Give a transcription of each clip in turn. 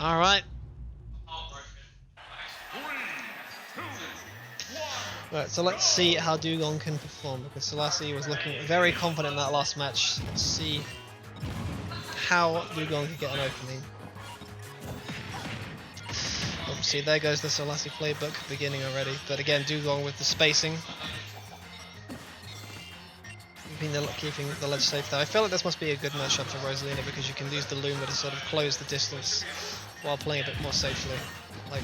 Alright. Right, so let's see how Dugong can perform, because Selasi was looking very confident in that last match. Let's see how Dugong can get an opening. Obviously there goes the Selasi playbook beginning already, but again Dugong with the spacing. Keeping the ledge safe there. I feel like this must be a good matchup for Rosalina, because you can use the Luma to sort of close the distance while playing a bit more safely. Like,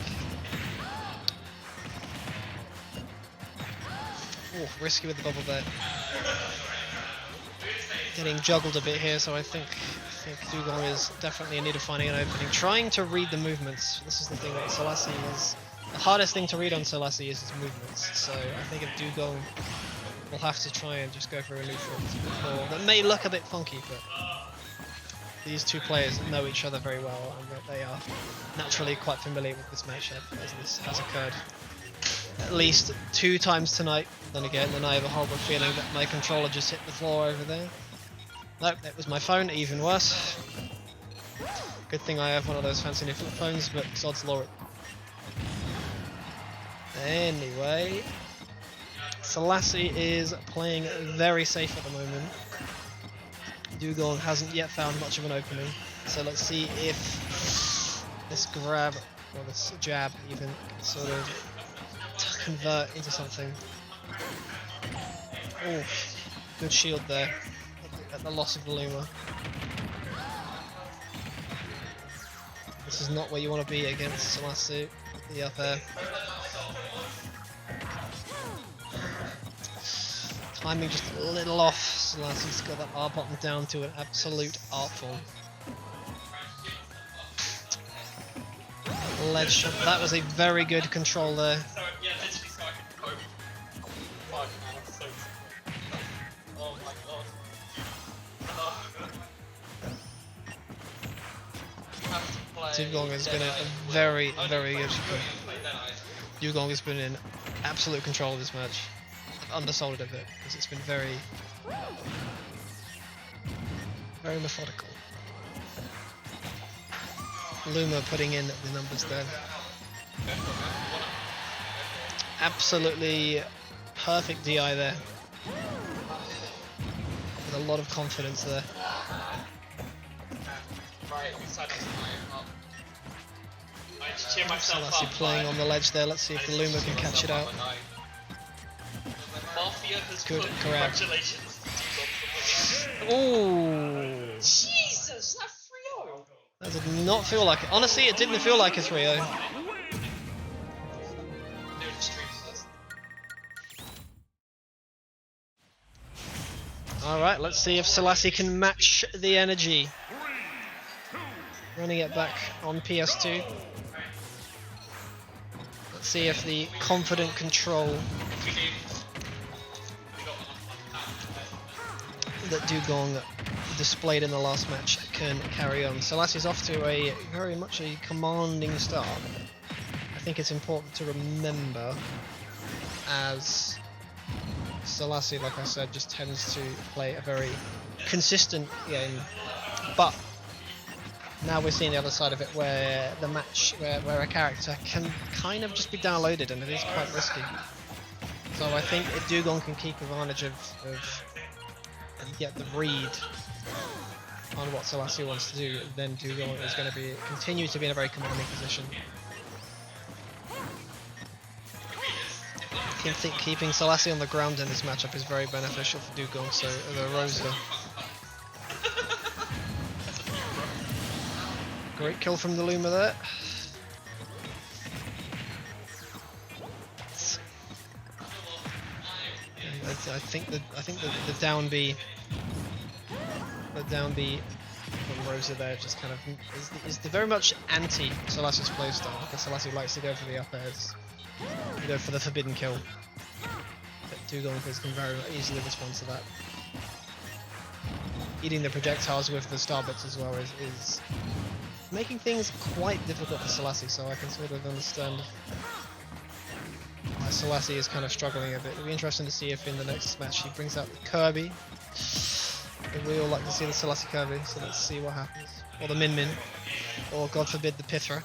oh, risky with the bubble there. Getting juggled a bit here, so I think Dugong is definitely in need of finding an opening. Trying to read the movements. This is the thing that Selasi is. The hardest thing to read on Selasi is his movements. So I think if Dugong will have to try and just go for a neutral before. That may look a bit funky, but these two players know each other very well, and they are naturally quite familiar with this matchup, as this has occurred at least 2 times tonight. Then again, I have a horrible feeling that my controller just hit the floor over there. Nope, that was my phone, even worse. Good thing I have one of those fancy new flip phones, but sod's law it. Anyway, Selasi is playing very safe at the moment. Dugong hasn't yet found much of an opening, so let's see if this grab, or this jab even, can sort of convert into something. Oh, good shield there at the loss of the Luma. This is not where you want to be against Selasi, the up air. Timing just a little off. Selasi's got that R button down to an absolute art form. Ledge shot. That was a very good control there. Dugong has been a very, very good. Dugong has been in absolute control of this match. Undersold of it, because it's been very methodical. Luma putting in the numbers there. Absolutely perfect DI there. With a lot of confidence there. Selasi playing on the ledge there. Let's see if the Luma can catch it out. Good grab. Ooh. Jesus, that 3-0. That did not feel like it. Honestly, it didn't feel like a 3-0. Alright, let's see if Selasi can match the energy. Running it back on PS2. Let's see if the confident control that Dugong displayed in the last match can carry on. Selasi's off to a very much a commanding start. I think it's important to remember, as Selasi, like I said, just tends to play a very consistent game, but now we're seeing the other side of it, where the match, where a character can kind of just be downloaded, and it is quite risky. So I think if Dugong can keep advantage of and get the read on what Selasi wants to do, then Dugong is going to continue to be in a very commanding position. I think keeping Selasi on the ground in this matchup is very beneficial for Dugong, so the Rosa. Great kill from the Luma there. I think the down B from Rosa there just kind of is the very much anti Selasi's playstyle, because Selasi likes to go for the up airs, to go for the forbidden kill. But Dugong can very easily respond to that. Eating the projectiles with the star bits as well is making things quite difficult for Selasi, so I can sort of understand why Selasi is kind of struggling a bit. It'll be interesting to see if in the next match he brings out the Kirby. We all like to see the Selasi Kirby, so let's see what happens. Or the Min Min. or God forbid the Pithra.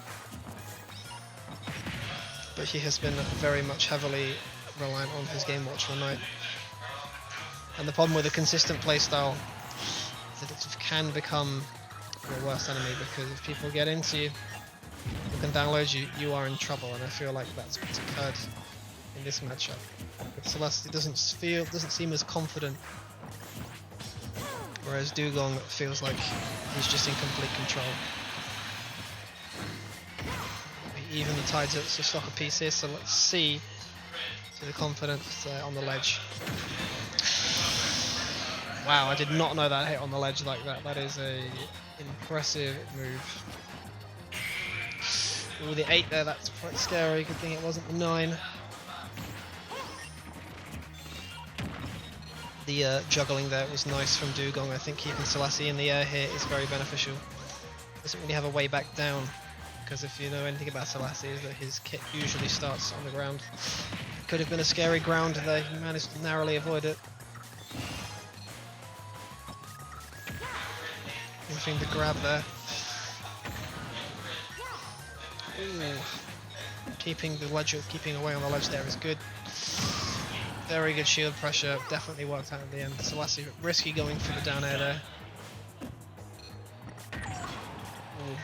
But he has been very much heavily reliant on his Game Watch all night. And the problem with a consistent playstyle is that it can become your worst enemy, because if people get into you, who can download you, you are in trouble, and I feel like that's what's occurred in this matchup. But Selasi doesn't seem as confident, whereas Dugong feels like he's just in complete control. He evenly tied it to stock a piece here, so let's see the confidence on the ledge. Wow, I did not know that hit on the ledge like that. That is a impressive move. Ooh, the 8 there, that's quite scary. Good thing it wasn't the 9. The juggling there was nice from Dugong. I think keeping Selasi in the air here is very beneficial. Doesn't really have a way back down, because if you know anything about Selasi, is that his kit usually starts on the ground. Could have been a scary ground there, he managed to narrowly avoid it. Interesting to grab there. Ooh. Keeping away on the ledge there is good. Very good shield pressure, definitely worked out at the end. Selasi risky going for the down air there. Ooh.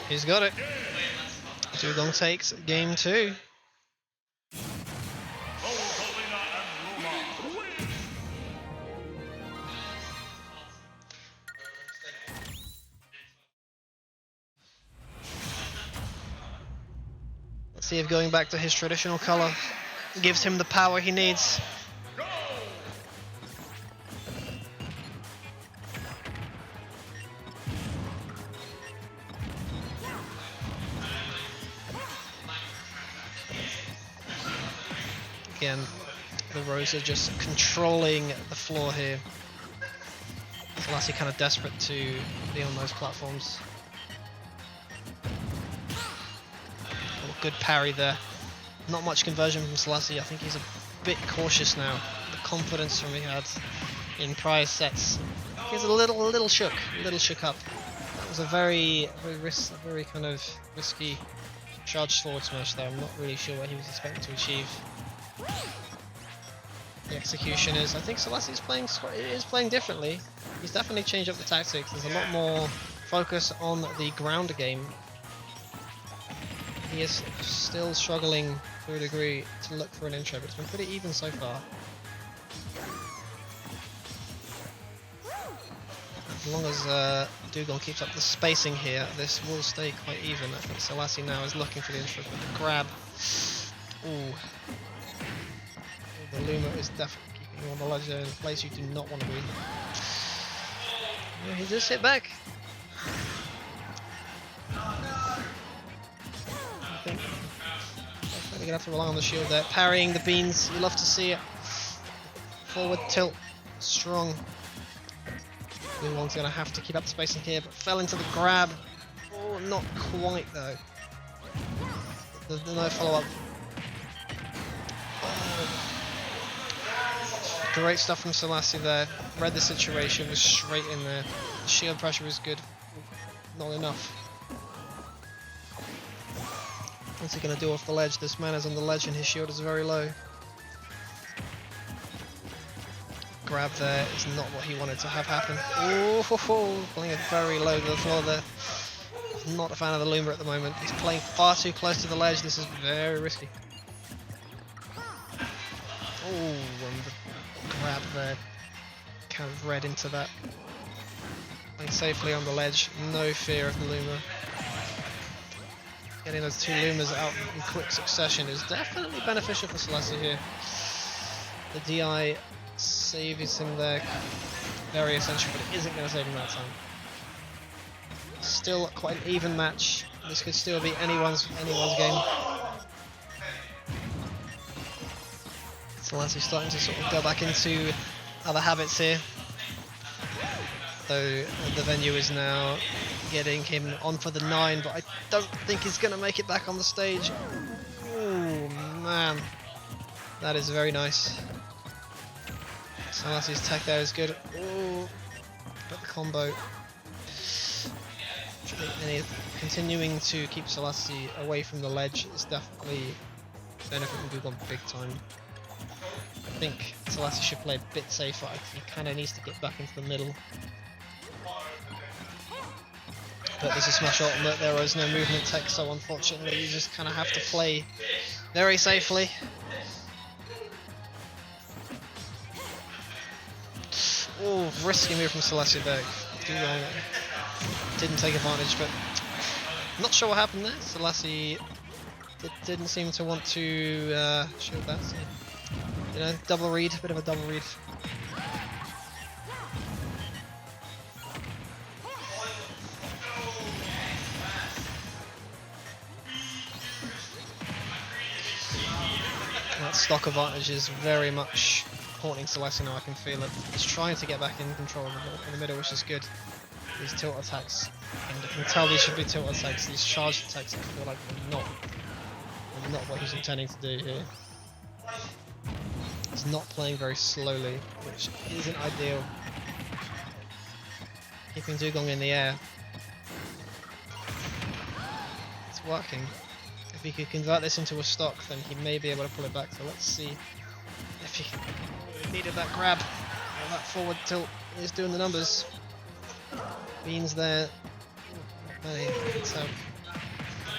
He's got it. Dugong takes game 2. Let's see if going back to his traditional color gives him the power he needs. Again, the Rosa just controlling the floor here. Selasi kind of desperate to be on those platforms. Oh, good parry there. Not much conversion from Selasi. I think he's a bit cautious now. The confidence from he had in prior sets, he's a little shook up. That was a very kind of risky charged forward smash there. I'm not really sure what he was expecting to achieve. The execution is, I think Selasi is playing differently. He's definitely changed up the tactics. There's a lot more focus on the ground game. He is still struggling to a degree to look for an intro, but it's been pretty even so far. As long as Dugong keeps up the spacing here, this will stay quite even. I think Selasi now is looking for the intro, but the grab. Ooh. The Luma is definitely keeping him on the ledge there in a place you do not want to be. Yeah, he just hit back. I think definitely gonna have to rely on the shield there. Parrying the beans, you love to see it. Forward tilt, strong. Dugong's gonna have to keep up the spacing here, but fell into the grab. Oh, not quite though. There's no follow up. Great stuff from Selasi there. Read the situation, was straight in there. The shield pressure was good. Not enough. What's he going to do off the ledge? This man is on the ledge and his shield is very low. Grab there is not what he wanted to have happen. Oh, playing it very low to the floor there. Not a fan of the Luma at the moment. He's playing far too close to the ledge. This is very risky. Oh, and the grab there, kind of read into that. Playing safely on the ledge, no fear of the Luma. Getting those two Lumas out in quick succession is definitely beneficial for Selasi here. The DI saves him there, very essential, but it isn't going to save him that time. Still quite an even match. This could still be anyone's game. Selasi starting to sort of go back into other habits here. Though the venue is now getting him on for the 9, but I don't think he's going to make it back on the stage. Oh man, that is very nice. Selasi's tech there is good. Ooh. But combo. And continuing to keep Selasi away from the ledge is definitely benefiting Dugong big time. I think Selasi should play a bit safer. He kind of needs to get back into the middle. But there's a Smash Ultimate, there is no movement tech, so unfortunately you just kind of have to play very safely. Oh, risky move from Selasi there. Dugong didn't take advantage, but I'm not sure what happened there. Selasi didn't seem to want to shield that, so, you know, double read, a bit of a double read. That stock advantage is very much haunting Selasi now, I can feel it. He's trying to get back in control in the middle, which is good. These tilt attacks, and you can tell these should be tilt attacks, these charged attacks I feel like they're not what he's intending to do here. He's not playing very slowly, which isn't ideal. Keeping Dugong in the air. It's working. If he could convert this into a stock, then he may be able to pull it back, so let's see if he needed that grab. Well, that forward tilt is doing the numbers. Beans there. So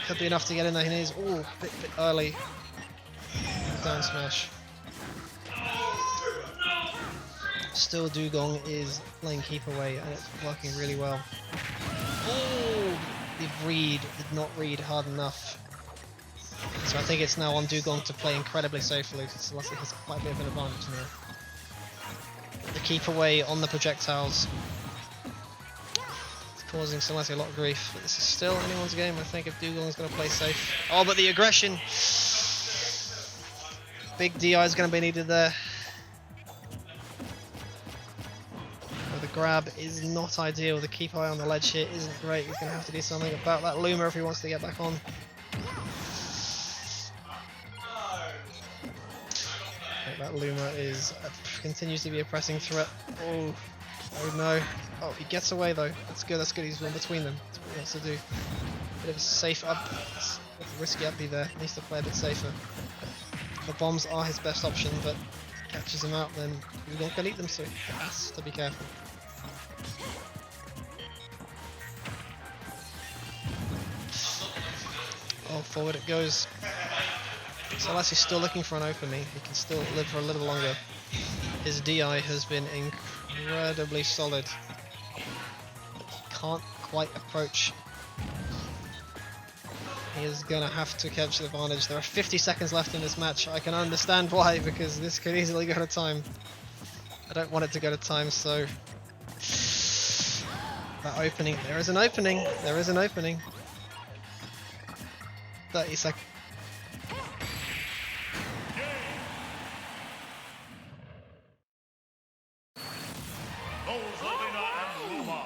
could be enough to get in there. He needs a bit early. Down smash. Still Dugong is playing keep away and it's working really well. Oh, the read did not read hard enough. So I think it's now on Dugong to play incredibly safely. Selasi has quite a bit of an advantage now. The keep away on the projectiles. Causing Selasi a lot of grief, but this is still anyone's game. I think if Dugong is going to play safe. Oh, but the aggression! Big DI is going to be needed there. But the grab is not ideal. The keep eye on the ledge here isn't great. He's going to have to do something about that Luma if he wants to get back on. That Luma continues to be a pressing threat. Oh no. Oh, he gets away though. That's good, he's in between them. That's what he wants to do. Bit of a safe up. Risky up there. He needs to play a bit safer. The bombs are his best option, but catches him out, then we won't eat them, so he has to be careful. Oh, forward it goes. Selasi's still looking for an opening. He can still live for a little longer. His DI has been incredibly solid. He can't quite approach. He is going to have to capture the advantage. There are 50 seconds left in this match. I can understand why, because this could easily go to time. I don't want it to go to time, so... That opening. There is an opening. There is an opening. 30 seconds. Rosalina Luma